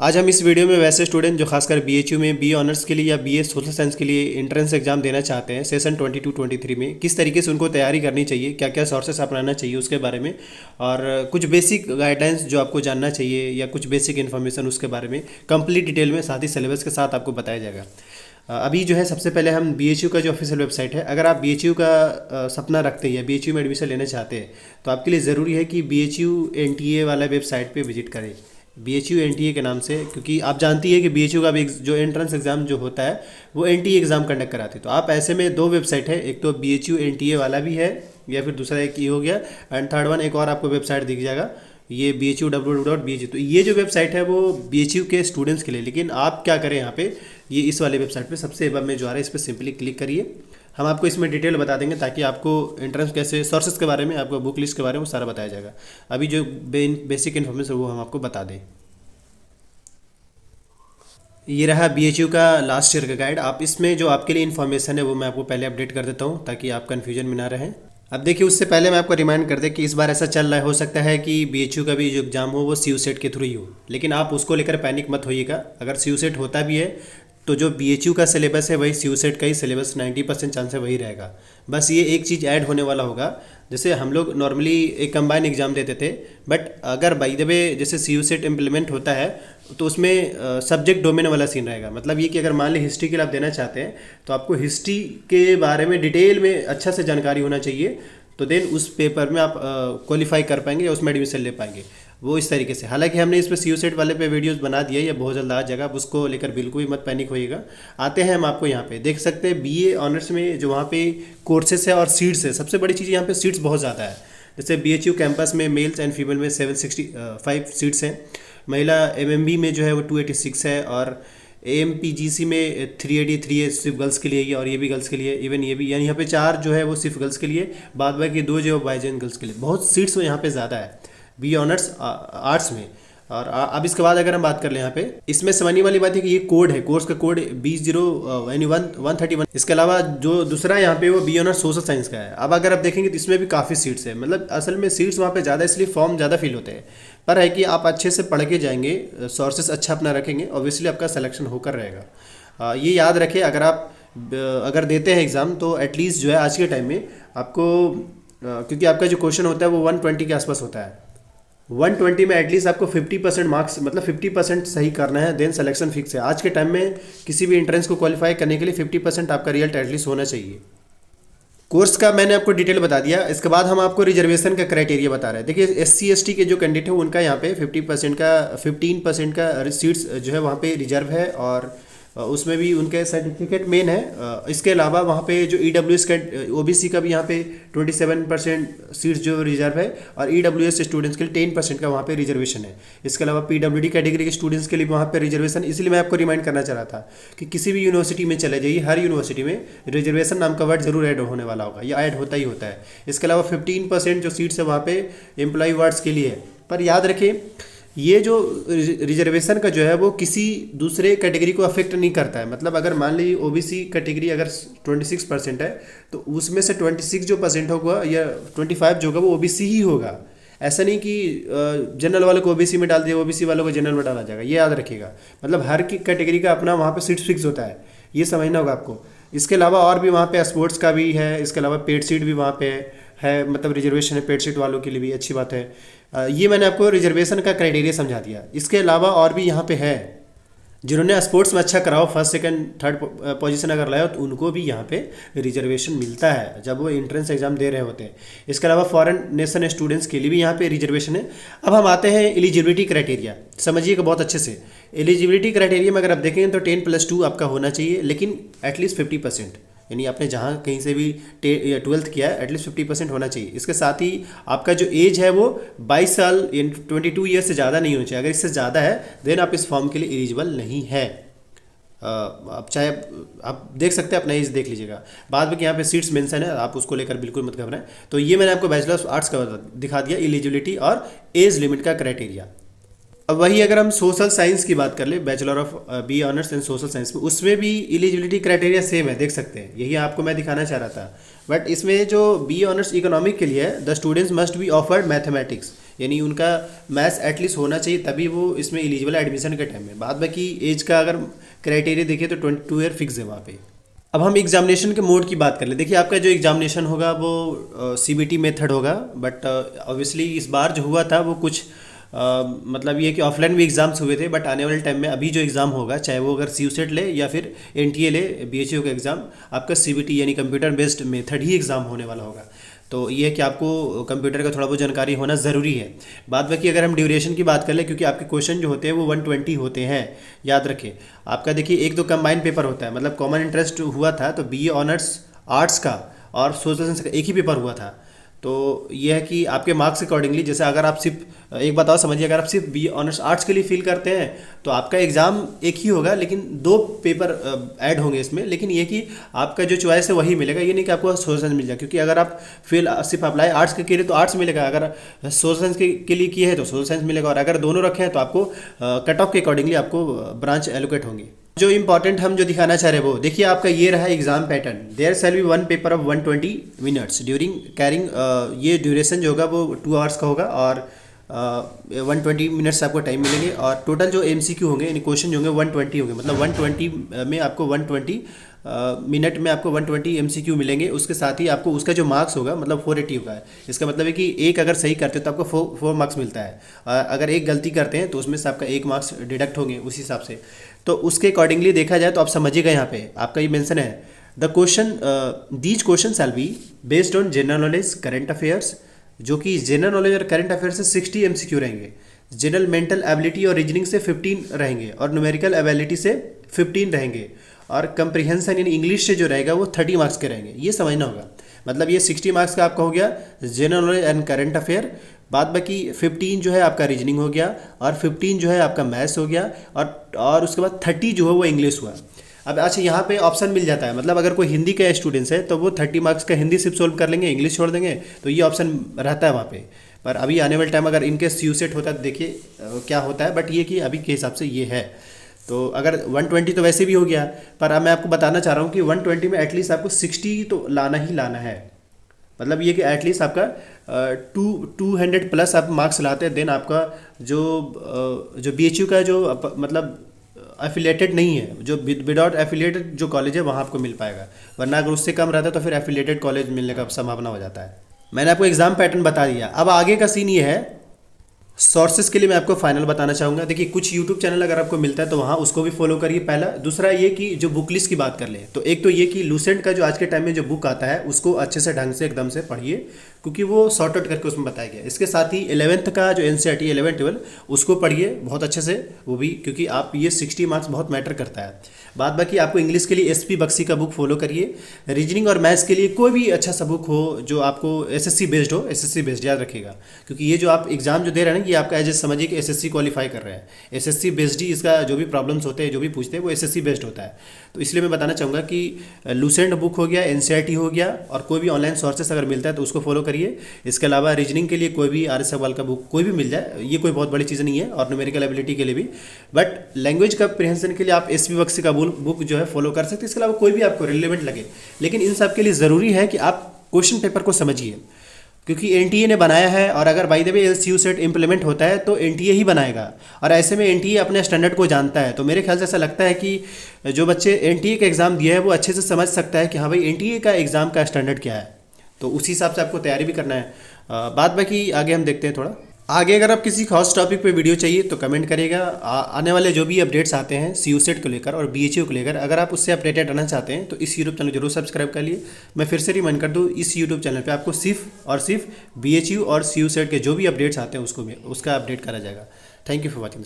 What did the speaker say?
आज हम इस वीडियो में वैसे स्टूडेंट जो खासकर बीएचयू में बी ऑनर्स के लिए या बीए सोशल साइंस के लिए एंट्रेंस एग्जाम देना चाहते हैं सेशन 22-23 में किस तरीके से उनको तैयारी करनी चाहिए, क्या क्या सोर्सेस अपनाना चाहिए उसके बारे में, और कुछ बेसिक गाइडलाइंस जो आपको जानना चाहिए या कुछ बेसिक इन्फॉर्मेशन उसके बारे में कंप्लीट डिटेल में साथ ही सिलेबस के साथ आपको बताया जाएगा। अभी जो है सबसे पहले हम बीएचयू का जो ऑफिशियल वेबसाइट है, अगर आप बीएचयू का सपना रखते हैं या बीएचयू में एडमिशन लेना चाहते हैं तो आपके लिए ज़रूरी है कि बीएचयू एनटीए वाला वेबसाइट पे विजिट करें, बीएचयू एनटीए के नाम से, क्योंकि आप जानती है कि बीएचयू का भी जो एंट्रेंस एग्ज़ाम जो होता है वो एनटीए एग्ज़ाम कंडक्ट कराते हैं। तो आप ऐसे में दो वेबसाइट है, एक तो बीएचयू एनटीए वाला भी है या फिर दूसरा एक ये हो गया, एंड थर्ड वन एक और आपको वेबसाइट दिख जाएगा, ये BHU तो ये जो वेबसाइट है वो बीएचयू के स्टूडेंट्स के लिए। लेकिन आप क्या करें यहाँ पे, ये इस वाले वेबसाइट पे सबसे अब में जो आ रहा है इस पर सिंपली क्लिक करिए। हम आपको इसमें डिटेल बता देंगे ताकि आपको एंट्रेंस कैसे, सोर्सेज के बारे में, आपको बुक लिस्ट के बारे में सारा बताया जाएगा। अभी जो बेसिक इन्फॉर्मेशन वो हम आपको बता दें। ये रहा बीएचयू का लास्ट ईयर का गाइड। आप इसमें जो आपके लिए इन्फॉर्मेशन है वो मैं आपको पहले अपडेट कर देता हूँ ताकि आप कन्फ्यूजन में ना रहें। अब देखिए, उससे पहले मैं आपको रिमाइंड कर दें कि इस बार ऐसा चल रहा है, हो सकता है कि बीएचयू का भी जो एग्ज़ाम हो वो सीयूसेट के थ्रू ही हो, लेकिन आप उसको लेकर पैनिक मत होइएगा। अगर सीयूसेट होता भी है तो जो बीएचयू का सिलेबस है वही सीयूसेट का ही सिलेबस, 90% चांस है वही रहेगा। बस ये एक चीज़ ऐड होने वाला होगा, जैसे हम लोग नॉर्मली एक कंबाइन एग्ज़ाम देते थे, बट अगर बाय द वे जैसे सीयूसेट इम्प्लीमेंट होता है तो उसमें सब्जेक्ट डोमेन वाला सीन रहेगा। मतलब ये कि अगर मान ली हिस्ट्री के लिए आप देना चाहते हैं तो आपको हिस्ट्री के बारे में डिटेल में अच्छा से जानकारी होना चाहिए, तो देन उस पेपर में आप क्वालिफाई कर पाएंगे या उसमें एडमिशन ले पाएंगे, वो इस तरीके से। हालांकि हमने इस पर सीयूसेट वाले पे वीडियोस बना दिया, ये बहुत जल्द आ जाएगा, आप उसको लेकर बिल्कुल भी मत पैनिक होइएगा। आते हैं हम आपको यहाँ पे देख सकते हैं बीए ऑनर्स में जो वहाँ पे कोर्सेस है और सीट्स है। सबसे बड़ी चीज़ यहाँ पे सीट्स बहुत ज़्यादा है। जैसे बीएचयू कैंपस में मेल्स एंड फीमेल में 765 सीट्स हैं, महिला एमएमबी में जो है वो 286 है, और एएमपीजीसी में 383 है सिर्फ गर्ल्स के लिए, और ये भी गर्ल्स के लिए, इवन ये भी, यानी यहाँ पे 4 जो है वो सिर्फ गर्ल्स के लिए, बाद बाकी 2 जो है बॉयज एंड गर्ल्स के लिए। बहुत सीट्स यहाँ पे ज़्यादा है बी ऑनर्स आर्ट्स में। और अब इसके बाद अगर हम बात कर लें यहाँ पे, इसमें समझने वाली बात है कि ये कोड है, कोर्स का कोड 131। इसके अलावा जो दूसरा यहाँ पे वो बी ऑनर्स सोशल साइंस का है। अब अगर आप देखेंगे तो इसमें भी काफ़ी सीट्स है, मतलब असल में सीट्स वहाँ पे ज़्यादा इसलिए फॉर्म ज़्यादा फिल होते हैं, पर है कि आप अच्छे से पढ़ के जाएंगे, सोर्सेस अच्छा अपना रखेंगे, ऑब्वियसली आपका सिलेक्शन होकर रहेगा। ये याद रखें, अगर देते हैं एग्ज़ाम तो एटलीस्ट जो है आज के टाइम में आपको, क्योंकि आपका जो क्वेश्चन होता है वो 120 के आसपास होता है, 120 में एटलीस्ट आपको 50% मार्क्स, मतलब 50% सही करना है, देन सिलेक्शन फिक्स है। आज के टाइम में किसी भी एंट्रेंस को क्वालिफाई करने के लिए 50% आपका रिजल्ट एटलीस्ट होना चाहिए। कोर्स का मैंने आपको डिटेल बता दिया। इसके बाद हम आपको रिजर्वेशन का क्राइटेरिया बता रहे हैं। देखिए SC ST के जो कैंडिडेट है उनका यहाँ पे 15% का सीट्स जो है वहाँ पे रिजर्व है, और उसमें भी उनके सर्टिफिकेट मेन है। इसके अलावा वहाँ पे जो EWS का OBC का भी यहाँ पे 27% सीट्स जो रिजर्व है, और EWS स्टूडेंट्स के लिए 10% का वहाँ पे रिजर्वेशन है। इसके अलावा PWD कैटेगरी के स्टूडेंट्स के लिए वहाँ पे रिजर्वेशन, इसलिए मैं आपको रिमाइंड करना चाह रहा था कि किसी भी यूनिवर्सिटी में चले जाइए, हर यूनिवर्सिटी में रिजर्वेशन नाम का वर्ड जरूर ऐड होने वाला होगा, या ऐड होता ही होता है। इसके अलावा 15% जो सीट्स है वहाँ पे एम्प्लॉय वार्ड्स के लिए है। पर याद रखें, ये जो रिजर्वेशन का जो है वो किसी दूसरे कैटेगरी को अफेक्ट नहीं करता है। मतलब अगर मान लीजिए OBC कैटेगरी अगर 26% है तो उसमें से 26 जो परसेंट होगा या 25 जो होगा वो OBC ही होगा। ऐसा नहीं कि जनरल वालों को OBC में डाल दिया, OBC वालों को जनरल में डाला जाएगा, ये याद रखिएगा। मतलब हर की कैटेगरी का अपना वहाँ पे सीट फिक्स होता है, ये समझना होगा आपको। इसके अलावा और भी वहाँ पे स्पोर्ट्स का भी है, इसके अलावा पेड सीट भी वहाँ पे है, मतलब रिजर्वेशन है पेड सीट वालों के लिए भी, अच्छी बात है। ये मैंने आपको रिजर्वेशन का क्राइटेरिया समझा दिया। इसके अलावा और भी यहाँ पे है, जिन्होंने स्पोर्ट्स में अच्छा कराओ, फर्स्ट सेकंड थर्ड पोजीशन अगर लाए हो तो उनको भी यहाँ पे रिजर्वेशन मिलता है जब वो एंट्रेंस एग्जाम दे रहे होते हैं। इसके अलावा फॉरेन नेशन स्टूडेंट्स के लिए भी यहाँ पे रिजर्वेशन है। अब हम आते हैं एलिजिबिलिटी क्राइटेरिया, समझिएगा बहुत अच्छे से। एलिजिबिलिटी क्राइटेरिया में अगर आप देखेंगे तो 10+2 आपका होना चाहिए, लेकिन एटलीस्ट 50%, यानी आपने जहाँ कहीं से भी 12th किया है एटलीस्ट 50% होना चाहिए। इसके साथ ही आपका जो एज है वो 22 साल 22 ईयर से ज़्यादा नहीं होना चाहिए। अगर इससे ज़्यादा है देन आप इस फॉर्म के लिए एलिजिबल नहीं है। आप चाहे आप देख सकते हैं, अपना एज देख लीजिएगा। बाद में कि यहाँ पे सीट्स मेंशन है, आप उसको लेकर बिल्कुल मत घबराएं। तो ये मैंने आपको बैचलर ऑफ आर्ट्स का दिखा दिया, एलिजिबिलिटी और एज लिमिट का क्राइटेरिया। अब वही अगर हम सोशल साइंस की बात कर ले, bachelor of B honours in social science में, उसमें भी एलिजिबिलिटी क्राइटेरिया सेम है, देख सकते हैं। यही आपको मैं दिखाना चाह रहा था। बट इसमें जो बी ऑनर्स इकोनॉमिक के लिए है, the students must be offered mathematics, यानी उनका मैथ्स एटलीस्ट होना चाहिए, तभी वो इसमें एलिजिबल है एडमिशन के टाइम में। बाद बाकी एज का अगर क्राइटेरिया देखिए तो 22 ईयर फिक्स है वहाँ पे। अब हम एग्जामिनेशन के मोड की बात कर ले। देखिए आपका जो एग्जामिनेशन होगा वो सीबीटी मेथड होगा, बट ऑब्वियसली इस बार जो हुआ था वो कुछ मतलब ये कि ऑफलाइन भी एग्ज़ाम्स हुए थे, बट आने वाले टाइम में अभी जो एग्ज़ाम होगा, चाहे वो अगर सीयूसेट ले या फिर एनटीए ले, बीएचयू का एग्ज़ाम, आपका सीबीटी यानी कंप्यूटर बेस्ड मेथड ही एग्ज़ाम होने वाला होगा। तो ये है कि आपको कंप्यूटर का थोड़ा बहुत जानकारी होना ज़रूरी है। बाद बाकी अगर हम ड्यूरेशन की बात कर लें, क्योंकि आपके क्वेश्चन जो होते हैं वो 120 होते हैं, याद रखिए। आपका देखिए एक तो कंबाइन पेपर होता है, मतलब कॉमन इंटरेस्ट हुआ था तो बीए ऑनर्स आर्ट्स का और सोशल साइंस का एक ही पेपर हुआ था। तो ये है कि आपके मार्क्स अकॉर्डिंगली, जैसे अगर आप सिर्फ एक बताओ समझिए, अगर आप सिर्फ बी ऑनर्स आर्ट्स के लिए फिल करते हैं तो आपका एग्ज़ाम एक ही होगा, लेकिन 2 पेपर ऐड होंगे इसमें। लेकिन ये कि आपका जो चॉइस है वही मिलेगा, ये नहीं कि आपको सोशल साइंस मिल जाए, क्योंकि अगर आप फिल सिर्फ अप्लाई आर्ट्स के लिए तो आर्ट्स मिलेगा, अगर सोशल साइंस के लिए किए हैं तो सोशल साइंस मिलेगा, और अगर दोनों रखे हैं तो आपको कट ऑफ के अकॉर्डिंगली आपको ब्रांच एलोकेट होंगे। जो इंपॉर्टेंट हम जो दिखाना चाह रहे हैं वो देखिए, आपका ये रहा exam pattern. There shall be one paper of 120 minutes during carrying, ये ड्यूरेशन जो होगा वो 2 आवर्स का होगा, और 120 मिनट्स आपको टाइम मिलेंगे। और टोटल जो एमसीक्यू होंगे यानी क्वेश्चन जो होंगे 120 होंगे, मतलब 120 में आपको 120 मिनट में आपको 120 एमसीक्यू मिलेंगे। उसके साथ ही आपको उसका जो मार्क्स होगा मतलब 480 होगा। इसका मतलब है कि एक अगर सही करते हो तो आपको 4 मार्क्स मिलता है, अगर एक गलती करते हैं तो उसमें से आपका 1 मार्क्स डिडक्ट होंगे उस हिसाब से। तो उसके अकॉर्डिंगली देखा जाए तो आप समझिएगा, यहाँ पे आपका ये मेंशन है, the question these question shall be based on general knowledge current affairs, जो कि जनरल नॉलेज और करंट अफेयर से 60 एमसीक्यू रहेंगे, जनरल मेंटल एबिलिटी और रीजनिंग से 15 रहेंगे, और न्यूमेरिकल एबिलिटी से 15 रहेंगे, और कंप्रीहेंशन यानी इंग्लिश से जो रहेगा वो 30 मार्क्स के रहेंगे। ये समझना होगा, मतलब ये 60 मार्क्स का आपका हो गया general knowledge and current affair, बाद बाकी 15 जो है आपका रीजनिंग हो गया, और 15 जो है आपका मैथ्स हो गया, और उसके बाद 30 जो है वो इंग्लिश हुआ। अब अच्छा यहाँ पे ऑप्शन मिल जाता है, मतलब अगर कोई हिंदी का स्टूडेंट्स है तो वो 30 मार्क्स का हिंदी सिर्फ सोल्व कर लेंगे, इंग्लिश छोड़ देंगे, तो ये ऑप्शन रहता है वहाँ पे। पर अभी आने वाले टाइम अगर इनके सीयूसेट होता है तो देखिए क्या होता है, बट ये कि अभी के हिसाब से ये है। तो अगर 120 तो वैसे भी हो गया, पर अब मैं आपको बताना चाह रहा हूँ कि 120 में एटलीस्ट आपको 60 तो लाना ही लाना है। मतलब ये कि एटलीस्ट आपका 200 प्लस आप मार्क्स लाते हैं, देन आपका जो बीएचयू का जो मतलब एफिलेटेड नहीं है, जो विदाउट एफिलेटेड जो कॉलेज है वहाँ आपको मिल पाएगा, वरना अगर उससे कम रहता है तो फिर एफिलेटेड कॉलेज मिलने का संभावना हो जाता है। मैंने आपको एग्जाम पैटर्न बता दिया। अब आगे का सीन ये है, सोर्सेज के लिए मैं आपको फाइनल बताना चाहूँगा। देखिए कुछ यूट्यूब चैनल अगर आपको मिलता है तो वहाँ उसको भी फॉलो करिए, पहला। दूसरा ये कि जो बुक लिस्ट की बात कर ले तो एक तो ये कि लूसेंट का जो आज के टाइम में जो बुक आता है उसको अच्छे से ढंग से एकदम से पढ़िए, क्योंकि वो सॉर्ट आउट करके उसमें बताया गया। इसके साथ ही 11th का जो एनसीईआरटी 11, 12 उसको पढ़िए बहुत अच्छे से, वो भी क्योंकि आप ये 60 मार्क्स बहुत मैटर करता है। बाद बाकी आपको इंग्लिश के लिए एसपी बख्शी का बुक फॉलो करिए। रीजनिंग और मैथ्स के लिए कोई भी अच्छा सा बुक हो जो आपको एसएससी बेस्ड हो, एसएससी बेस्ड याद रखिएगा, क्योंकि ये जो आप एग्जाम जो दे रहे हैं ना, ये आपका एज समझिए कि एसएससी क्वालिफाई कर रहे हैं। एसएससी बेस्ड ही इसका जो भी प्रॉब्लम्स होते हैं, जो भी पूछते हैं वो एसएससी बेस्ड होता है। तो इसलिए मैं बताना चाहूँगा कि लूसेंट बुक हो गया, एनसीईआरटी हो गया, और कोई भी ऑनलाइन सोर्सेस अगर मिलता है तो उसको फॉलो करिए। इसके अलावा रीजनिंग के लिए कोई भी आर.एस. अग्रवाल का बुक कोई भी मिल जाए, ये कोई बहुत बड़ी चीज़ नहीं है, और न्यूमेरिकल एबिलिटी के लिए भी। बट लैंग्वेज कम्प्रिहेंशन के लिए आप एसपी बख्शी का बुक जो है फॉलो कर सकते हैं। इसके अलावा कोई भी आपको रिलेवेंट लगे, लेकिन इन सब के लिए ज़रूरी है कि आप क्वेश्चन पेपर को समझिए, क्योंकि एनटीए ने बनाया है, और अगर by the way LCU set implement होता है तो एनटीए ही बनाएगा, और ऐसे में एनटीए अपने स्टैंडर्ड को जानता है। तो मेरे ख्याल से ऐसा लगता है कि जो बच्चे एनटीए का एग्ज़ाम दिया है वो अच्छे से समझ सकता है कि हाँ भाई एनटीए का एग्ज़ाम का स्टैंडर्ड क्या है, तो उसी हिसाब से आपको तैयारी भी करना है। बाद बाकी आगे हम देखते हैं थोड़ा आगे। अगर आप किसी खास टॉपिक पे वीडियो चाहिए तो कमेंट करिएगा। आने वाले जो भी अपडेट्स आते हैं सीयूसेट को लेकर और बीएचयू को लेकर, अगर आप उससे अपडेटेड रहना चाहते हैं तो इस यूट्यूब चैनल जरूर सब्सक्राइब कर लिए। मैं फिर से रिमाइंड कर दूँ, इस यूट्यूब चैनल पे आपको सिर्फ और सिर्फ बीएचयू और सीयूसेट के जो भी अपडेट्स आते हैं उसका अपडेट करा जाएगा। Thank you for watching.